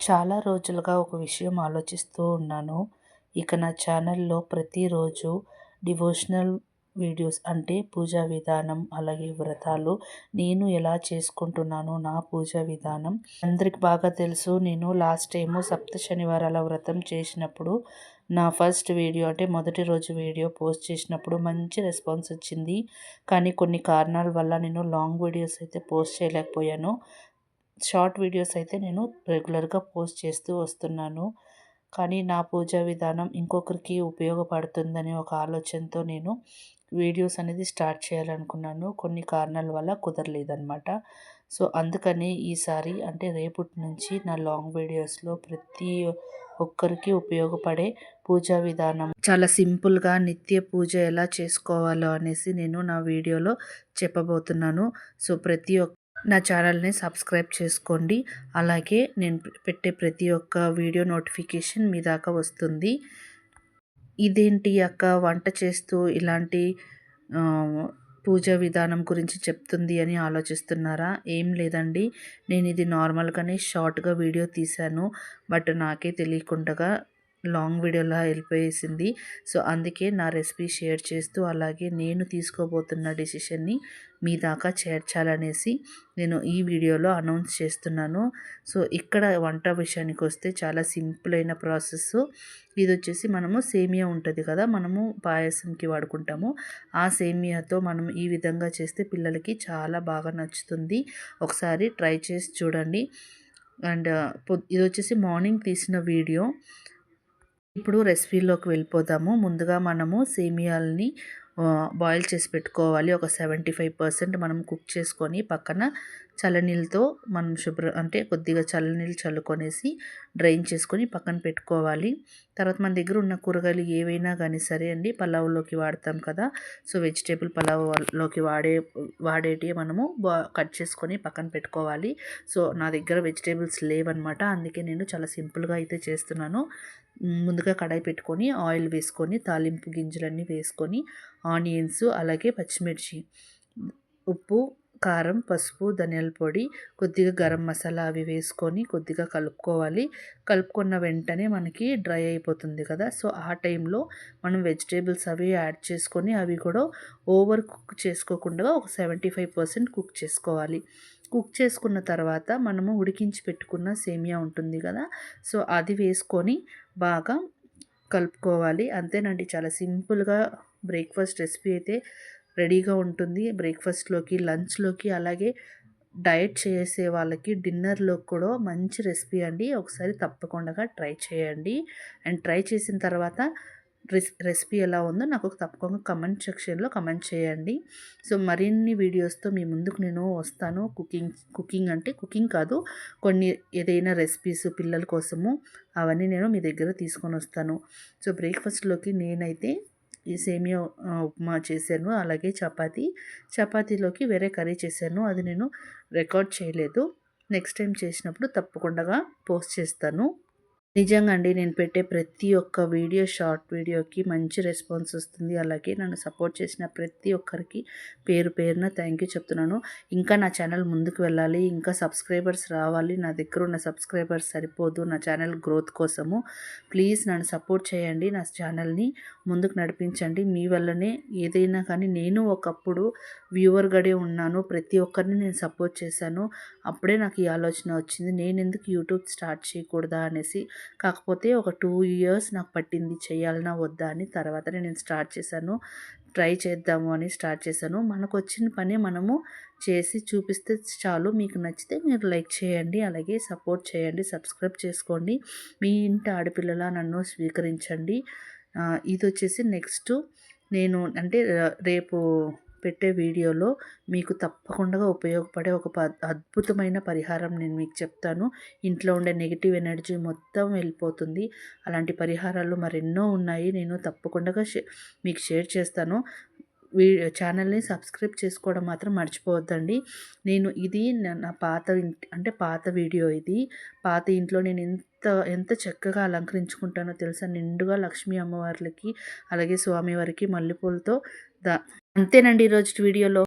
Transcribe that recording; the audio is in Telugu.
చాలా రోజులుగా ఒక విషయం ఆలోచిస్తూ ఉన్నాను. ఇక నా ఛానల్‌లో ప్రతిరోజు డివోషనల్ వీడియోస్ అంటే పూజా విధానం, అలాగే వ్రతాలు నేను ఎలా చేసుకుంటున్నానో నా పూజా విధానం అందరికి బాగా తెలుసు. నేను లాస్ట్ టైము సప్త శనివారాల వ్రతం చేసినప్పుడు నా ఫస్ట్ వీడియో అంటే మొదటి రోజు వీడియో పోస్ట్ చేసినప్పుడు మంచి రెస్పాన్స్ వచ్చింది. కానీ కొన్ని కారణాల వల్ల నేను లాంగ్ వీడియోస్ అయితే పోస్ట్ చేయలేకపోయాను. షార్ట్ వీడియోస్ అయితే నేను రెగ్యులర్గా పోస్ట్ చేస్తూ వస్తున్నాను. కానీ నా పూజా విధానం ఇంకొకరికి ఉపయోగపడుతుందనే ఒక ఆలోచనతో నేను వీడియోస్ అనేది స్టార్ట్ చేయాలనుకున్నాను. కొన్ని కారణాల వల్ల కుదరలేదనమాట. సో, అందుకని ఈసారి అంటే రేపటి నుంచి నా లాంగ్ వీడియోస్‌లో ప్రతి ఒక్కరికి ఉపయోగపడే పూజా విధానం చాలా సింపుల్‌గా నిత్య పూజ ఎలా చేసుకోవాలో అనేసి నేను నా వీడియోలో చెప్పబోతున్నాను. సో, నా ఛానల్‌ని సబ్స్క్రైబ్ చేసుకోండి. అలాగే నేను పెట్టే ప్రతి ఒక్క వీడియో నోటిఫికేషన్ మీ దాకా వస్తుంది. ఇదేంటి అక్క వంట చేస్తూ ఇలాంటి పూజా విధానం గురించి చెప్తుంది అని ఆలోచిస్తున్నారా? ఏం లేదండి. నేను ఇది నార్మల్‌గానే షార్ట్‌గా వీడియో తీశాను. బట్ నాకే తెలియకుండగా లాంగ్ వీడియోలా వెళ్ళిపోయేసింది. సో, అందుకే నా రెసిపీ షేర్ చేస్తూ అలాగే నేను తీసుకోబోతున్న డెసిషన్‌ని మీ దాకా చేర్చాలనేసి నేను ఈ వీడియోలో అనౌన్స్ చేస్తున్నాను. సో, ఇక్కడ వంట విషయానికి వస్తే చాలా సింపుల్ అయిన ప్రాసెస్. ఇది వచ్చేసి మనము సేమియా ఉంటుంది కదా, మనము పాయసంకి వాడుకుంటాము. ఆ సేమియాతో మనం ఈ విధంగా చేస్తే పిల్లలకి చాలా బాగా నచ్చుతుంది. ఒకసారి ట్రై చేసి చూడండి. అండ్ ఇది వచ్చేసి మార్నింగ్ తీసిన వీడియో. ఇప్పుడు రెసిపీలోకి వెళ్ళిపోదాము. ముందుగా మనము సేమియాలని బాయిల్ చేసి పెట్టుకోవాలి. ఒక 75% మనం కుక్ చేసుకొని పక్కన చల్లనీళ్ళతో మనం అంటే కొద్దిగా చల్లనీళ్ళు చల్లుకొనేసి డ్రైన్ చేసుకొని పక్కన పెట్టుకోవాలి. తర్వాత మన దగ్గర ఉన్న కూరగాయలు ఏవైనా కానీ సరే అండి, పలావ్లోకి వాడతాం కదా. సో, వెజిటేబుల్ పలావ్లోకి వాడేటివి మనము కట్ చేసుకొని పక్కన పెట్టుకోవాలి. సో, నా దగ్గర వెజిటేబుల్స్ లేవన్నమాట. అందుకే నేను చాలా సింపుల్గా అయితే చేస్తున్నాను. ముందుగా కడాయి పెట్టుకొని ఆయిల్ వేసుకొని తాలింపు గింజలన్నీ వేసుకొని ఆనియన్స్ అలాగే పచ్చిమిర్చి, ఉప్పు, కారం, పసుపు, ధనియాల పొడి, కొద్దిగా గరం మసాలా అవి వేసుకొని కొద్దిగా కలుపుకోవాలి. కలుపుకున్న వెంటనే మనకి డ్రై అయిపోతుంది కదా. సో, ఆ టైంలో మనం వెజిటేబుల్స్ అవి యాడ్ చేసుకొని అవి కూడా ఓవర్ కుక్ చేసుకోకుండా ఒక 75% కుక్ చేసుకోవాలి. కుక్ చేసుకున్న తర్వాత మనము ఉడికించి పెట్టుకున్న సేమియా ఉంటుంది కదా. సో, అది వేసుకొని బాగా కలుపుకోవాలి. అంతేనండి, చాలా సింపుల్గా బ్రేక్ఫాస్ట్ రెసిపీ అయితే రెడీగా ఉంటుంది. బ్రేక్ఫాస్ట్లోకి, లంచ్లోకి, అలాగే డయట్ చేసే వాళ్ళకి డిన్నర్లోకి కూడా మంచి రెసిపీ అండి. ఒకసారి తప్పకుండా ట్రై చేయండి. అండ్ ట్రై చేసిన తర్వాత రెసిపీ ఎలా ఉందో నాకు తప్పకుండా కమెంట్ సెక్షన్లో కమెంట్ చేయండి. సో, మరిన్ని వీడియోస్తో మీ ముందుకు నేను వస్తాను. కుకింగ్ అంటే కుకింగ్ కాదు, కొన్ని ఏదైనా రెసిపీస్ పిల్లల కోసము అవన్నీ నేను మీ దగ్గర తీసుకొని వస్తాను. సో, బ్రేక్ఫాస్ట్లోకి నేనైతే ఈ సేమియా ఉప్మా చేశాను. అలాగే చపాతీలోకి వేరే కర్రీ చేశాను. అది నేను రికార్డ్ చేయలేదు. నెక్స్ట్ టైం చేసినప్పుడు తప్పకుండా పోస్ట్ చేస్తాను. నిజంగా అండి, నేను పెట్టే ప్రతి ఒక్క వీడియో, షార్ట్ వీడియోకి మంచి రెస్పాన్స్ వస్తుంది. అలాగే నన్ను సపోర్ట్ చేసిన ప్రతి ఒక్కరికి పేరు పేరున థ్యాంక్ యూ చెప్తున్నాను. ఇంకా నా ఛానల్ ముందుకు వెళ్ళాలి, ఇంకా సబ్స్క్రైబర్స్ రావాలి. నా దగ్గర ఉన్న సబ్స్క్రైబర్స్ సరిపోదు నా ఛానల్ గ్రోత్ కోసము. ప్లీజ్ నన్ను సపోర్ట్ చేయండి, నా ఛానల్ని ముందుకు నడిపించండి. మీ వల్లనే ఏదైనా కానీ, నేను ఒకప్పుడు వ్యూవర్గానే ఉన్నాను, ప్రతి ఒక్కరిని నేను సపోర్ట్ చేశాను. అప్పుడే నాకు ఈ ఆలోచన వచ్చింది, నేను ఎందుకు యూట్యూబ్ స్టార్ట్ చేయకూడదా అనేసి. కాకపోతే ఒక 2 ఇయర్స్ నాకు పట్టింది చేయాలనా వద్దా అని. తర్వాత నేను స్టార్ట్ చేశాను. ట్రై చేద్దాము అని స్టార్ట్ చేశాను. మనకు వచ్చిన పని మనము చేసి చూపిస్తే చాలు. మీకు నచ్చితే మీరు లైక్ చేయండి, అలాగే సపోర్ట్ చేయండి, సబ్స్క్రైబ్ చేసుకోండి. మీ ఇంటి ఆడపిల్లలా నన్ను స్వీకరించండి. ఇది వచ్చేసి నెక్స్ట్ నేను అంటే రేపు పెట్టే వీడియోలో మీకు తప్పకుండా ఉపయోగపడే ఒక అద్భుతమైన పరిహారం నేను మీకు చెప్తాను. ఇంట్లో ఉండే నెగిటివ్ ఎనర్జీ మొత్తం వెళ్ళిపోతుంది. అలాంటి పరిహారాలు మరెన్నో ఉన్నాయి. నేను తప్పకుండా మీకు షేర్ చేస్తాను. ఛానల్ని సబ్స్క్రైబ్ చేసుకోవడం మాత్రం మర్చిపోవద్దండి. నేను ఇది నా పాత వీడియో ఇది. పాత ఇంట్లో నేను ఎంత చక్కగా అలంకరించుకుంటానో తెలుసా. నిండుగా లక్ష్మీ అమ్మవార్లకి అలాగే స్వామివారికి మల్లెపూలతో అంతేనండి ఈరోజు వీడియోలో.